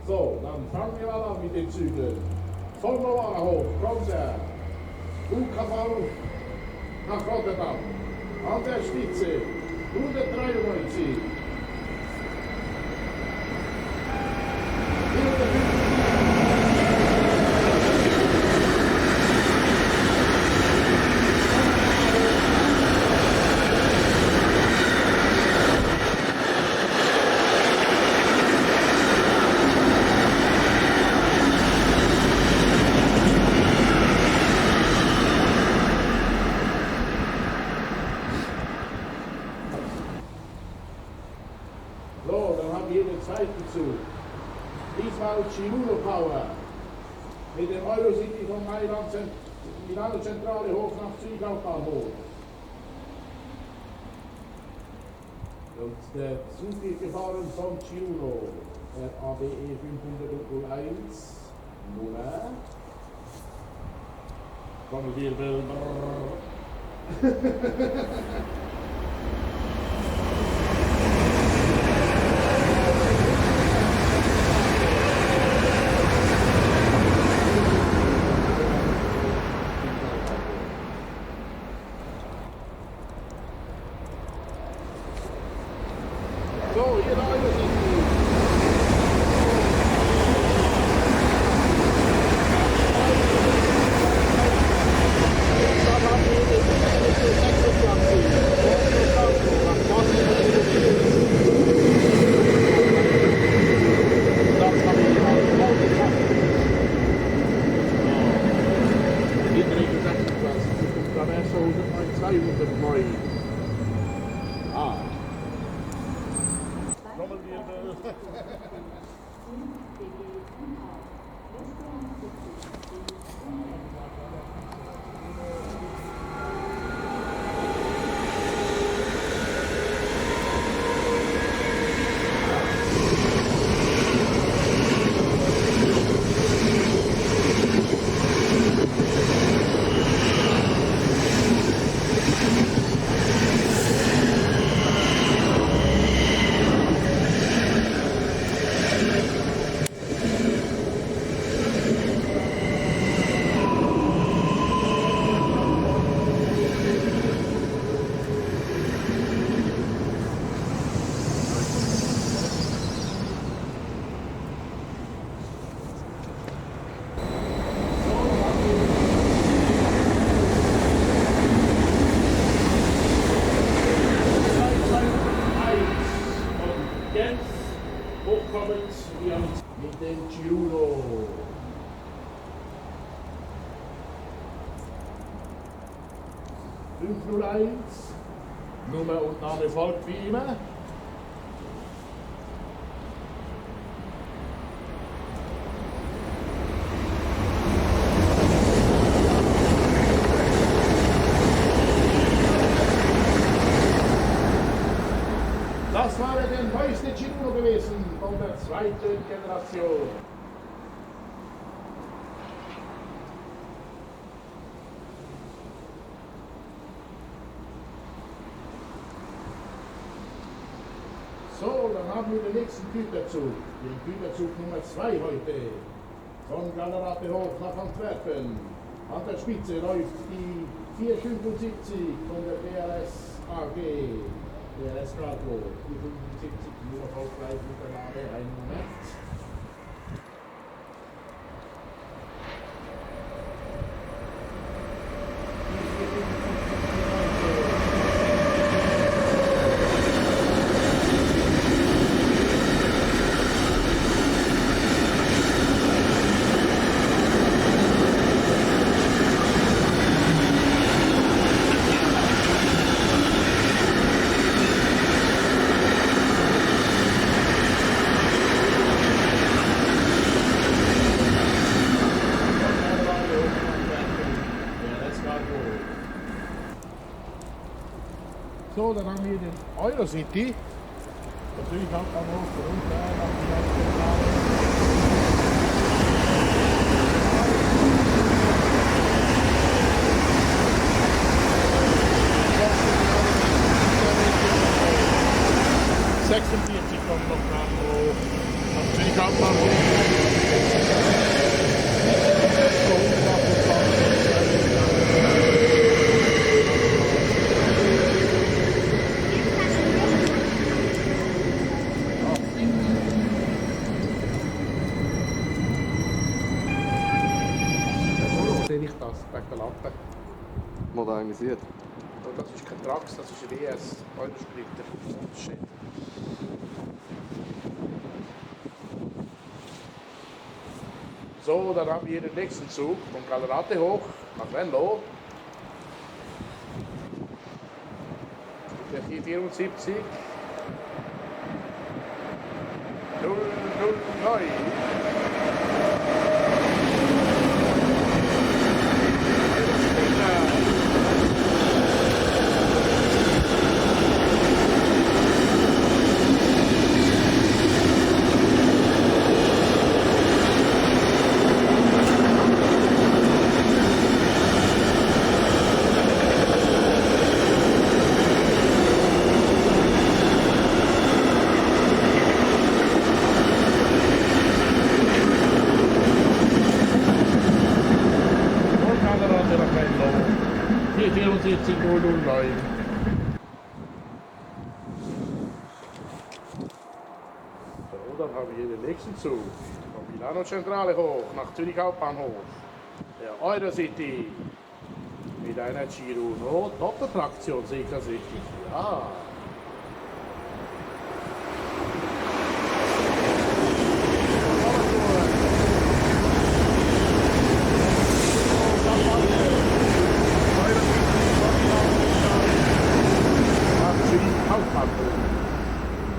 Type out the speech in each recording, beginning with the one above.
So, dann fangen wir mal an mit den Zügen. Von Novahof kommt er. UKV nach Rotterdam. An der Spitze 193. So, dann haben wir den zweiten Zug. Diesmal Chirulo Power. Mit dem Eurocity von Mailand, Milano Zentrale hoch nach Zürich Hauptbahnhof. Und der Zug wird gefahren von Chirulo. Der ABE 501 Nummer. Trommelwirbel. So, hier da ist es. Dann haben wir den 209. Ah. Trommelwirbel. Hochkommend mit dem Chirulo. (501) Nummer und Name folgt wie immer. Das war der neueste Chirulo gewesen von der zweiten Generation. So, dann haben wir den nächsten Güterzug, den Güterzug Nummer 2 heute, von Gallerate-Hof nach Antwerpen. An der Spitze läuft die 475 von der BRS AG. BRS Cargo, die 75 nur erfolgreich mit der Name 100. So, dann haben wir den Eurocity. Natürlich auch dann hoch runter nach die organisiert. Und das ist kein Trax, das ist ein WS, Eurosplitter. Shit. So, dann haben wir den nächsten Zug von Gallerate hoch nach Venlo. Der 474 009. So, dann haben wir hier den nächsten Zug von Milano Centrale hoch nach Zürich Hauptbahnhof. Der Eurocity mit einer Giro Doppeltraktion, sehe ich das richtig? Ja.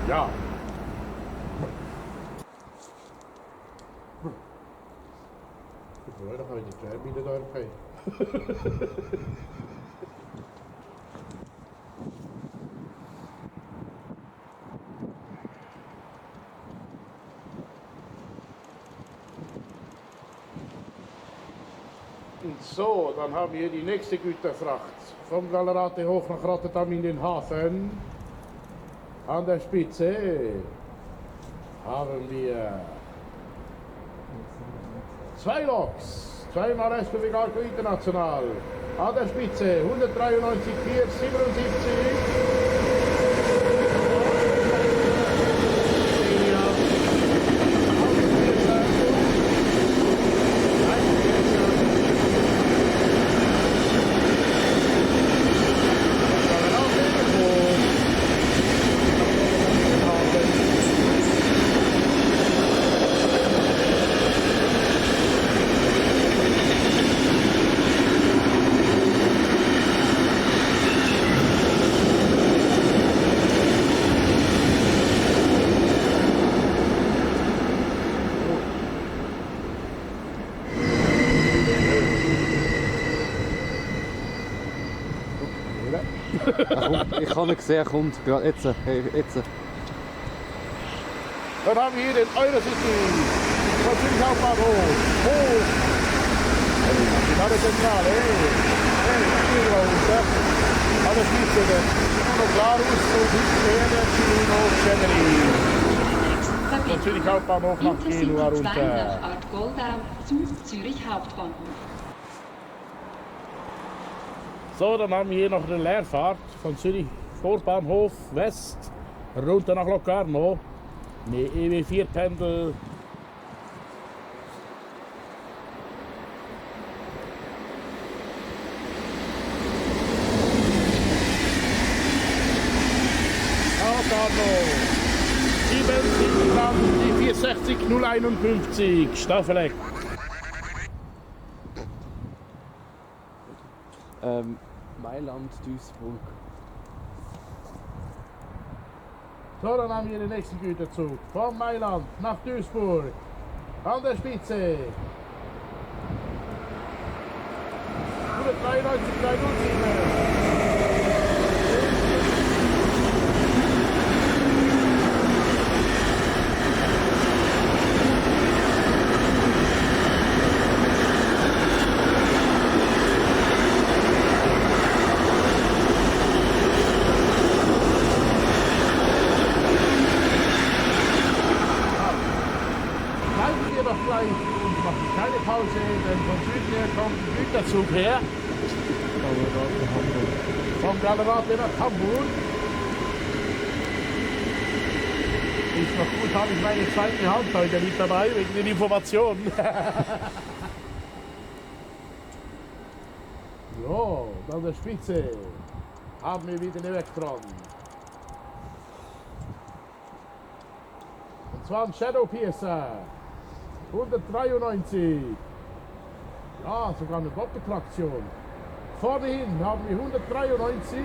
Ja. Voilà, dan ga je de trein binnen daar bij. So, dann haben wir die nächste Güterfracht. Vom Gallerate hoch nach Rotterdam in den Hafen. An der Spitze haben wir zwei Loks, zweimal SBB Galco International. An der Spitze 193 477. Ich habe nicht gesehen, er kommt. Gerade jetzt. Jetzt. Dann haben wir hier den Eurocity von Zürich Hauptbahnhof. Hoch. Finale Zentrale. Giro runter. Alles Spitze. Bruno Clarus und der Giro Generi. Von Zürich Hauptbahnhof nach Genua runter. Nach Art Goldau zu Zürich Hauptbahnhof. So, dann haben wir hier noch eine Leerfahrt von Zürich Vorbahnhof West runter nach Locarno. Eine EW4-Pendel. Locarno. 7 Gramm, die 460 051 Staffeleck. Mailand, Duisburg. So, dann haben wir den nächsten Güterzug. Von Mailand nach Duisburg. An der Spitze. 193 307. Und machen keine Pause, denn von Süden her kommt ein Güterzug her. Vom Gallerate nach Hamburg. Ist noch gut, habe ich meine zweite Hand heute nicht dabei, wegen den Informationen. So, Und an der Spitze haben wir wieder den Vectron. Und zwar ein Shadow Piercer. 193. Ja, sogar eine Doppeltraktion. Vorne hin haben wir 193.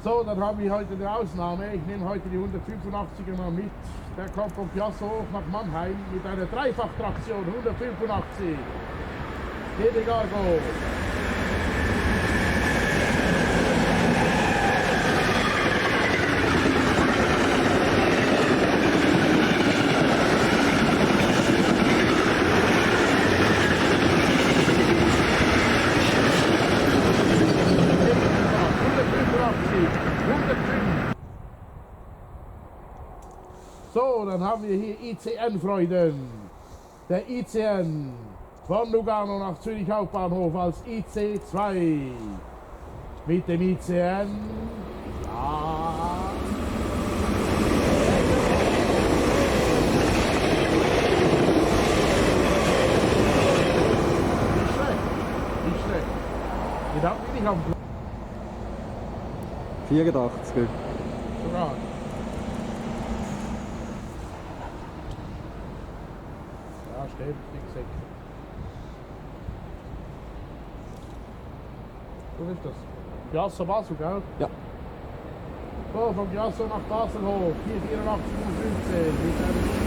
So, dann haben wir heute eine Ausnahme. Ich nehme heute die 185er mal mit. Der kommt vom Piasso hoch nach Mannheim mit einer Dreifachtraktion, 185. Gede Gargo. So, dann haben wir hier ICN-Freuden. Der ICN von Lugano nach Zürich Hauptbahnhof als IC2. Mit dem ICN. Ja. Nicht schlecht. Nicht schlecht. Den haben wir nicht am Plan. 84. Sogar. Ja, stimmt, wie gesagt. Wo ist das? Piazza Basel, gell? Ja. So, von Piazza nach Baselhof, 484,15 mit einem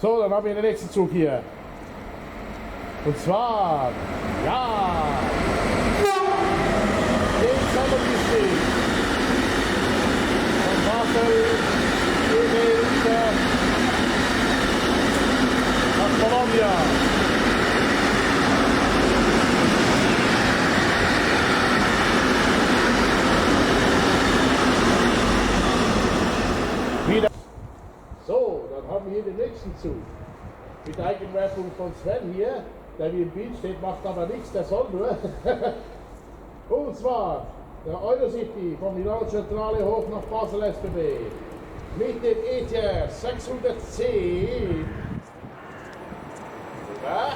So, dann haben wir den nächsten Zug hier. Und zwar, ja, den Sommerdistrikt von Basel runter nach Columbia. Wieder. So, dann haben wir hier den nächsten Zug. Mit Eigenwertung von Sven hier, der wie im Bild steht, macht aber nichts, der soll nur. Und zwar der Eurocity von Milano Centrale hoch nach Basel SBB. Mit dem ETR 610. Ja.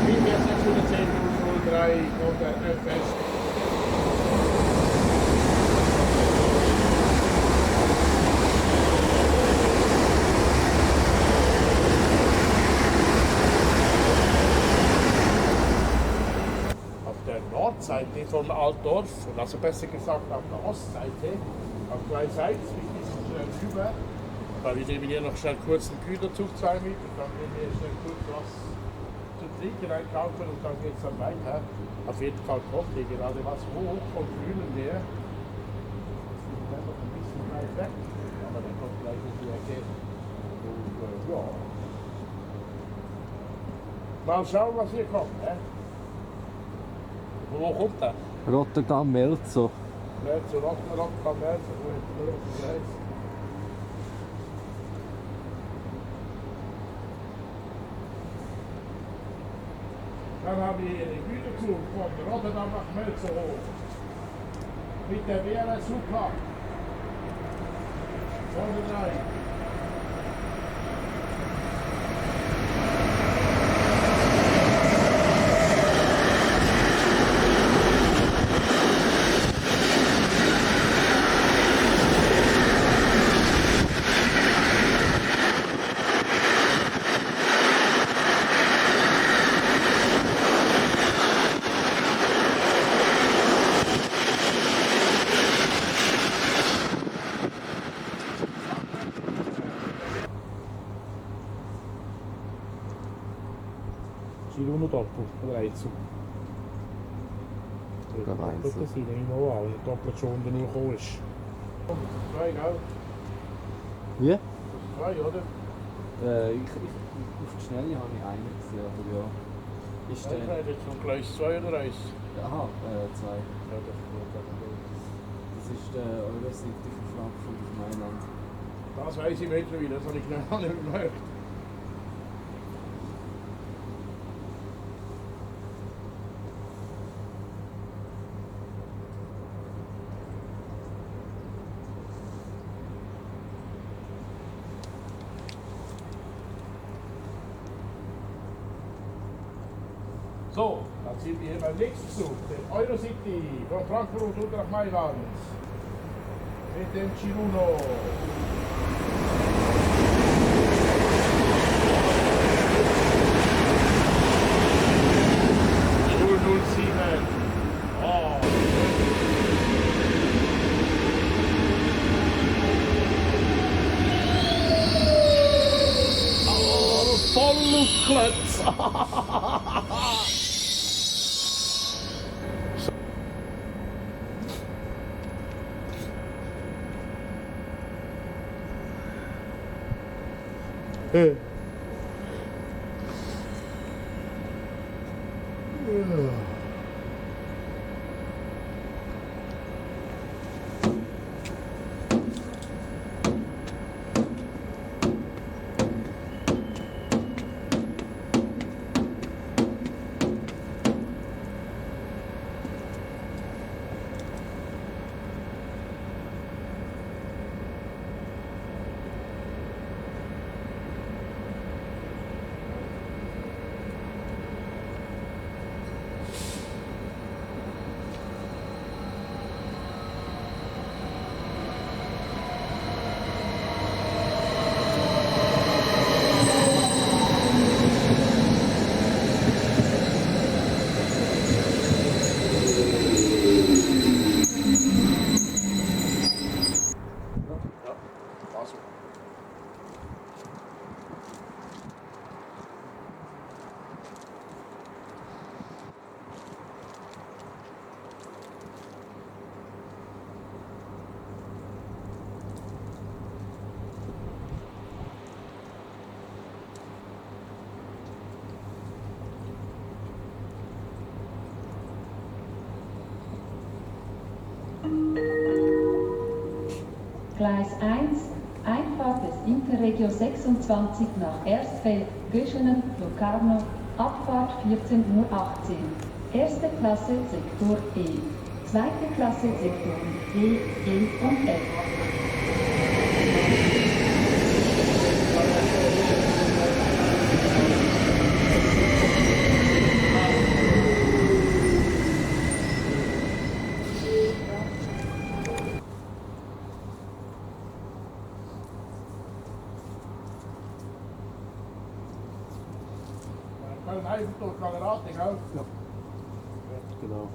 ETR 610 003 kommt der FS. Nordseite von Altdorf, also besser gesagt auf der Ostseite, auf zwei Seiten, wie über. Weil wir nehmen hier noch schnell kurz einen Güterzug 2 mit und dann gehen wir schnell kurz was zu trinken einkaufen und dann geht es dann weiter. Auf jeden Fall kommt hier gerade was hoch von Grünen her. Das ist noch ein bisschen weit weg, aber der kommt gleich um die Ecke. Und ja. Mal schauen, was hier kommt. Ne? Wo kommt der? Rotterdam Melzo. Zu Rotterdam, Merz, wo das heisst. Dann habe ich den Güterzug von Rotterdam nach Melzo hoch. Mit der BRS Super. Vorne rein. Ciruno doppel, oder Einzel. Gerade Einzel. Das nehme ich mal an, wenn der doppelt schon unten nur gekommen ist. Zwei, gell? Wie? Zwei, oder? Auf die Schnelle habe ich einen gesehen, aber ja. Ist Ich weiß jetzt noch gleich zwei oder eins. Aha, zwei. Ja, das ist gut. Das ist der Eurocity von Frankfurt auf Mailand. Das weiß ich mittlerweile, das habe ich noch nicht gemerkt. So, dann sind wir hier beim nächsten Zug, den Eurocity von Frankfurt und nach Mailand. Mit dem Ciruno. Oh. Oh, voll auf Klötz. Gleis 1, Einfahrt des Interregio 26 nach Erstfeld, Göschenen, Locarno, Abfahrt 14:18 Uhr. Erste Klasse Sektor E, zweite Klasse Sektoren D, E und F. Einfach durch Kalerate, gell? Ja. Genau.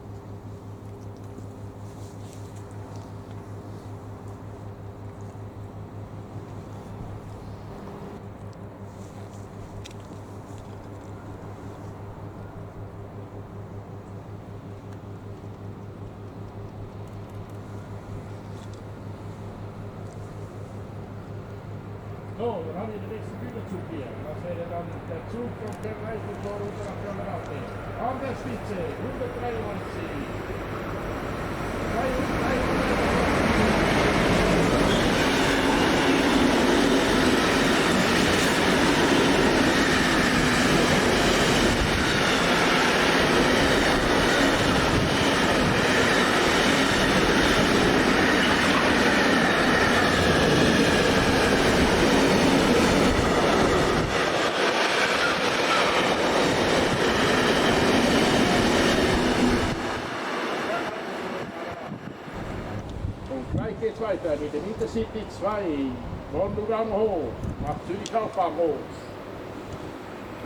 So, dann haben wir den nächsten Güterzug hier. Das wäre dann der Zug vom Kernreifentor unter nach Galleratte. An der Spitze 193. 393. Gleich geht's weiter mit dem Intercity 2 von Lugano hoch nach Zürich Hauptbahnhof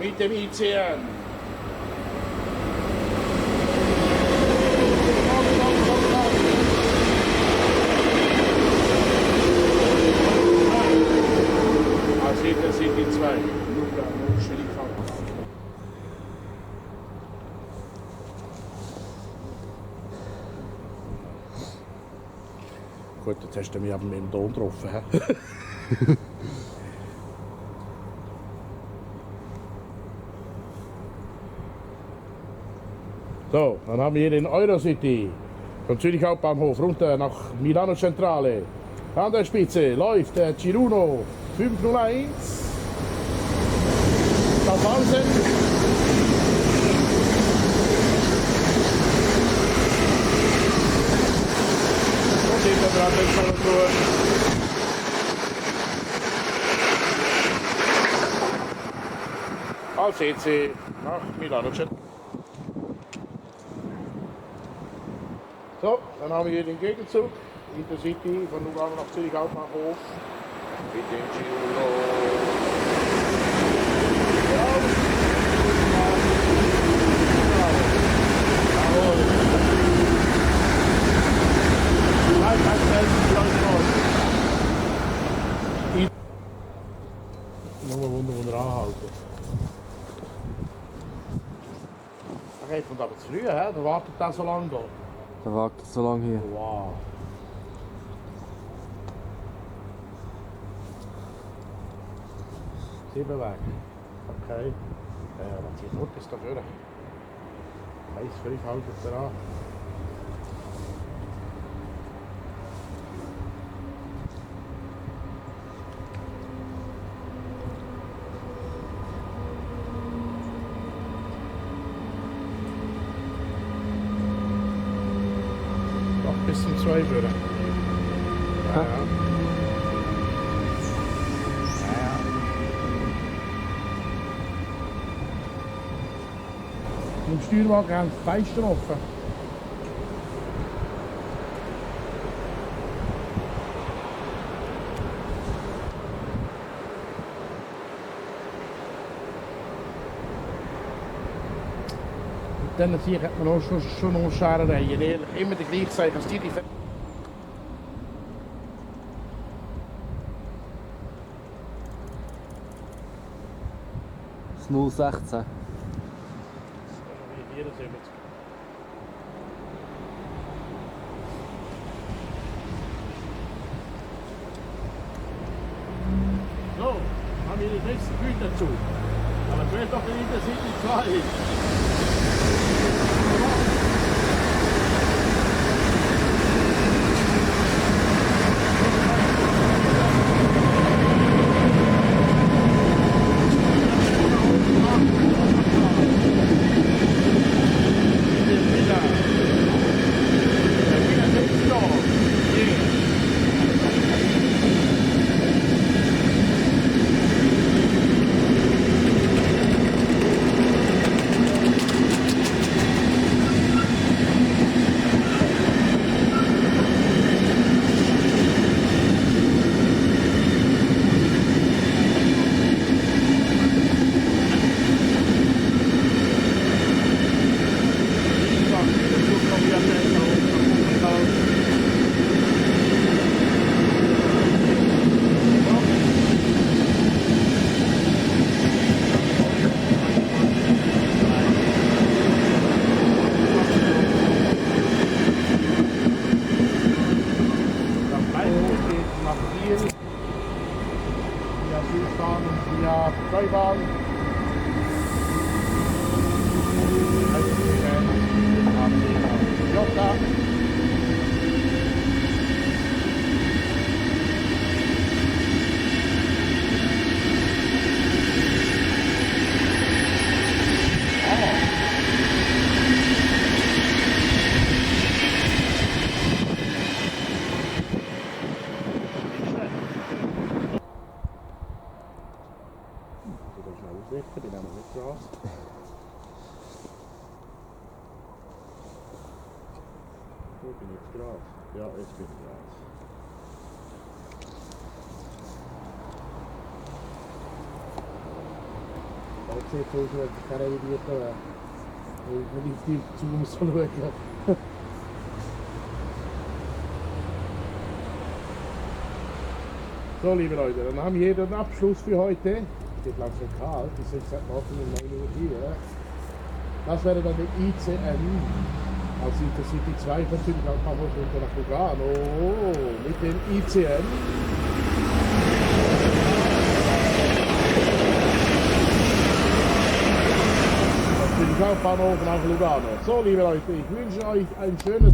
mit dem ICN. Als Intercity 2 Lugano Zürich Hauptbahnhof. Gut, jetzt hast du mich aber mit dem Ton getroffen. So, dann haben wir hier den Eurocity von Zürich Hauptbahnhof runter nach Milano Centrale. An der Spitze läuft der Ciruno 501. Schaffhausen. Als EC nach Milano. So, dann haben wir hier den Gegenzug, Intercity von Lugano nach Zürich Hauptbahnhof mit dem Ciruno. Nur Wunder, wo er anhalten. Da geht man aber zu früh, he? Da wartet er so lange da. Da wartet so lange hier. Wow. Siebenweg. Okay. Was zieht nur bis da vorne? 1,5 haltet er an. Bis zum 2 würde. Ja, ja. Im Steuerwagen haben die Fenster offen. Dann hier hat man auch schon noch Scharereien. Ehrlich, immer der gleiche sein, als die Das 016. 74. So, haben wir den nächsten Güterzug. Aber zuerst noch den Intercity 2. Neubahn. Jota. Ausrichten, die nehmen wir nicht Gras. Wo bin ich Gras? Ja, jetzt bin ich Gras. Jetzt sieht es aus, als ich keine revidiert habe. Wenn ich die zu muss schauen. So, liebe Leute, dann haben wir hier den Abschluss für heute. Es wird langsam kalt, es ist seit morgen um 9 Uhr hier. Das wäre dann der ICN, also Intercity 2 natürlich auch ein paar Wochen runter nach Lugano mit dem ICN. Natürlich auch Bahnhof nach Lugano. So, liebe Leute, ich wünsche euch ein schönes...